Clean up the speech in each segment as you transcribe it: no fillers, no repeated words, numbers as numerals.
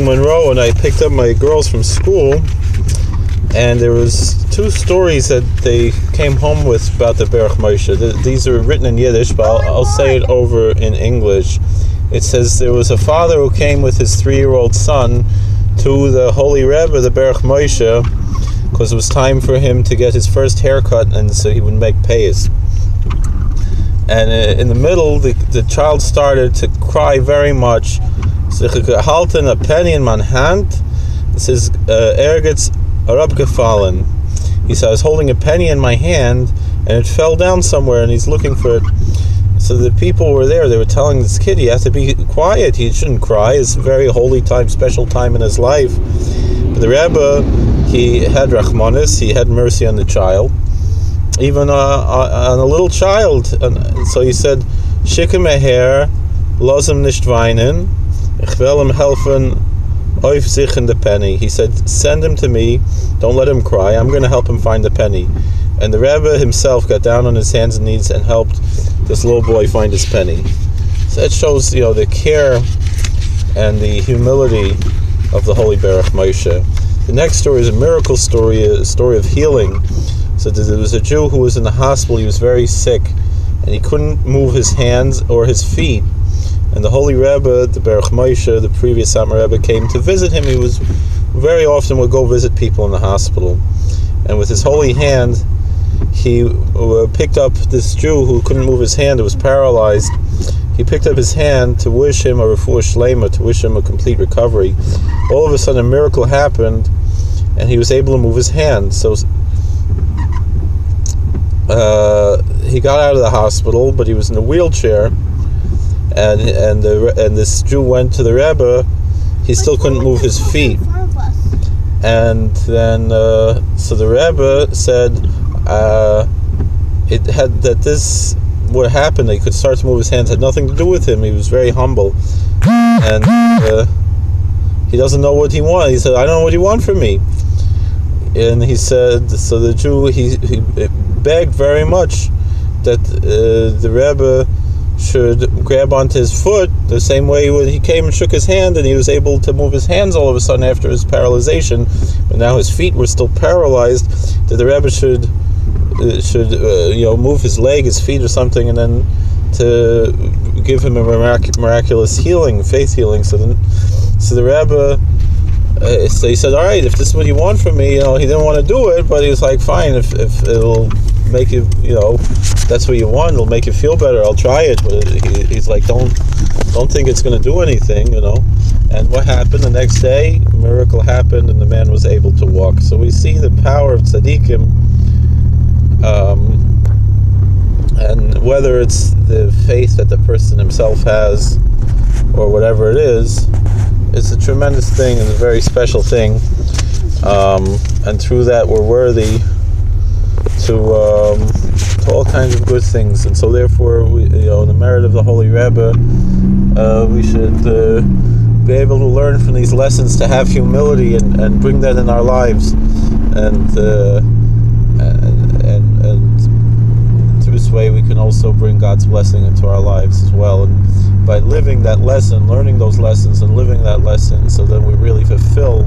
Monroe, and I picked up my girls from school, and there was 2 stories that they came home with about the Berach Moshe. These are written in Yiddish, but I'll say it over in English. It says there was a father who came with his 3-year-old son to the Holy Rebbe, the Berach Moshe, because it was time for him to get his first haircut, and so he would make payas. And in the middle, the child started to cry very much. So he gehalten a penny in my hand. It says, gets herabgefallen. He said, I was holding a penny in my hand, and it fell down somewhere, and he's looking for it. So the people were there. They were telling this kid he has to be quiet. He shouldn't cry. It's a very holy time, special time in his life. But the Rebbe, he had rachmanis. He had mercy on the child, even on a little child. And so he said, "Schicke mir her, lass ihm nicht weinen. Ich will ihm helfen auf sich in the penny." He said, "Send him to me. Don't let him cry. I'm going to help him find the penny." And the Rebbe himself got down on his hands and knees and helped this little boy find his penny. So that shows, the care and the humility of the Holy Berach Moshe. The next story is a miracle story, a story of healing. So there was a Jew who was in the hospital. He was very sick, and he couldn't move his hands or his feet. And the Holy Rebbe, the Berach Moshe, the previous Satmar Rebbe, came to visit him. He was very often would go visit people in the hospital, and with his holy hand, he picked up this Jew who couldn't move his hand, who was paralyzed. He picked up his hand to wish him a refuah shlema, to wish him a complete recovery. All of a sudden, a miracle happened, and he was able to move his hand. So he got out of the hospital, but he was in a wheelchair, and this Jew went to the Rebbe. He still couldn't move his feet, and then so the Rebbe said it had that this what happened. He could start to move his hands. Had nothing to do with him. He was very humble, and he doesn't know what he wants. He said, "I don't know what you want from me." And he said, so the Jew he begged very much that the Rebbe should grab onto his foot the same way when he came and shook his hand, and he was able to move his hands all of a sudden after his paralyzation, but now his feet were still paralyzed. That the Rebbe should move his leg, his feet, or something, and then to give him a miraculous healing, faith healing. So the Rebbe. So he said, "All right, if this is what you want from me," he didn't want to do it, but he was like, "Fine, if it'll make you, that's what you want, it'll make you feel better, I'll try it." But he's like, "Don't think it's going to do anything, And what happened the next day? A miracle happened, and the man was able to walk. So we see the power of tzaddikim, and whether it's the faith that the person himself has, or whatever it is. It's a tremendous thing and a very special thing, and through that we're worthy to all kinds of good things. And so therefore, we, in the merit of the Holy Rebbe, we should be able to learn from these lessons to have humility and bring that in our lives, and through this way we can also bring God's blessing into our lives as well. And by living that lesson, learning those lessons and living that lesson, so that we really fulfill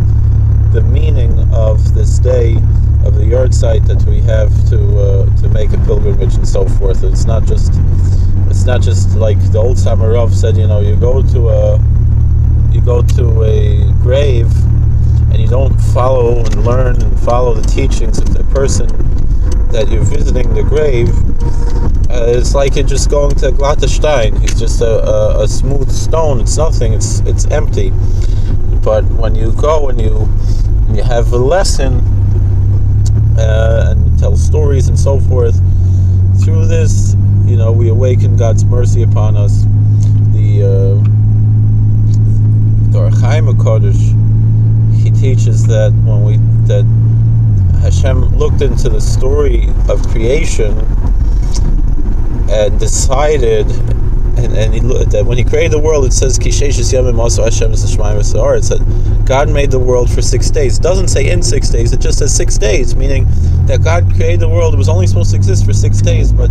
the meaning of this day, of the yard site that we have to make a pilgrimage and so forth. It's not just like the old Satmar Rav said, you go to a grave and you don't follow and learn and follow the teachings of the person that you're visiting the grave. It's like you're just going to glatte Stein. It's just a smooth stone. It's nothing. It's empty. But when you go and you have a lesson and you tell stories and so forth, through this, we awaken God's mercy upon us. The Berach Kodesh, he teaches that that Hashem looked into the story of creation and decided, and he looked that when he created the world, it says Kisheishis Yamim also Hashem is the Shemaim V'Sahar. It said God made the world for 6 days. It doesn't say in 6 days. It just says 6 days, meaning that God created the world. It was only supposed to exist for 6 days, but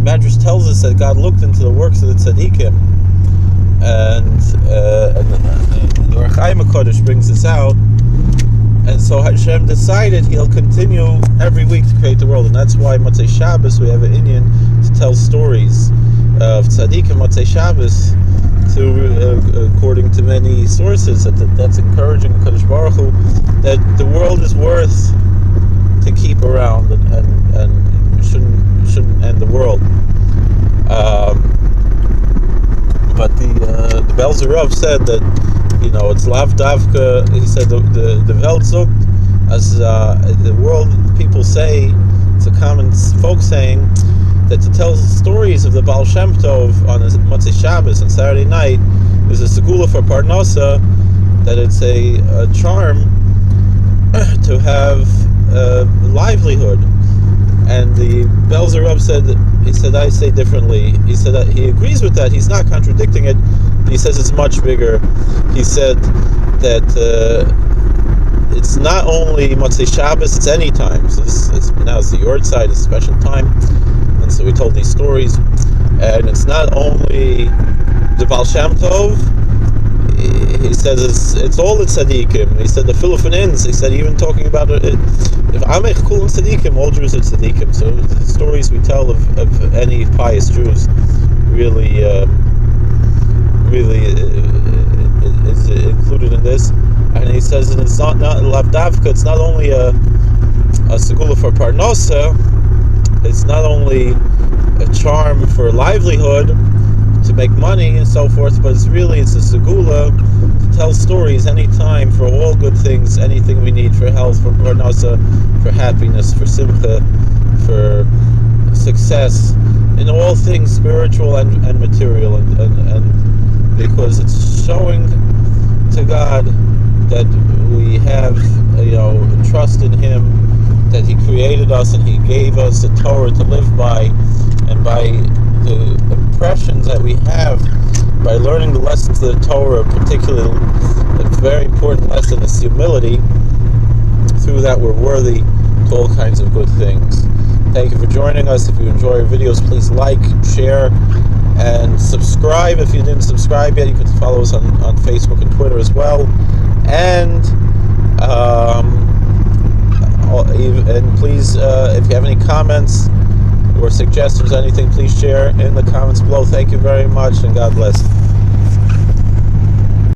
Madrash tells us that God looked into the works of the tzaddikim, and the Berach HaKadosh brings us out. And so Hashem decided He'll continue every week to create the world, and that's why Motzei Shabbos we have an Indian to tell stories of tzaddikim Motzei Shabbos, according to many sources, that's encouraging Kadosh Baruch Hu that the world is worth to keep around, and shouldn't end the world. But the Belzer Rav said that, it's lav davka. He said the Welt sucht, as the world people say, it's a common folk saying, that to tell stories of the Baal Shem Tov on Motzei Shabbos and Saturday night is a segula for Parnasa, that it's a charm to have livelihood. And the Belzer Rav said, I say differently. He said that he agrees with that. He's not contradicting it. He says it's much bigger. He said that it's not only Motzei Shabbos, it's any time. So now it's the Yord side, it's a special time. And so we told these stories. And it's not only the Baal Shem Tov. He says it's all the tzaddikim. He said the Philippines. He said even talking about it. If Amech Kulam tzaddikim, all Jews are tzaddikim. So the stories we tell of any pious Jews really is included in this. And he says that it's not lav davka. It's not only a segula for parnosa. It's not only a charm for livelihood, to make money and so forth, but it's a segula to tell stories anytime for all good things, anything we need for health, for parnasa, for happiness, for simcha, for success, in all things spiritual and material, and because it's showing to God that we have trust in Him, that He created us and He gave us the Torah to live by, and by the impressions that we have by learning the lessons of the Torah, particularly a very important lesson is humility. Through that we're worthy to all kinds of good things. Thank you for joining us. If you enjoy our videos, please like, share, and subscribe. If you didn't subscribe yet, you can follow us on Facebook and Twitter as well. And please, if you have any comments or suggestions, anything, please share in the comments below. Thank you very much, and God bless.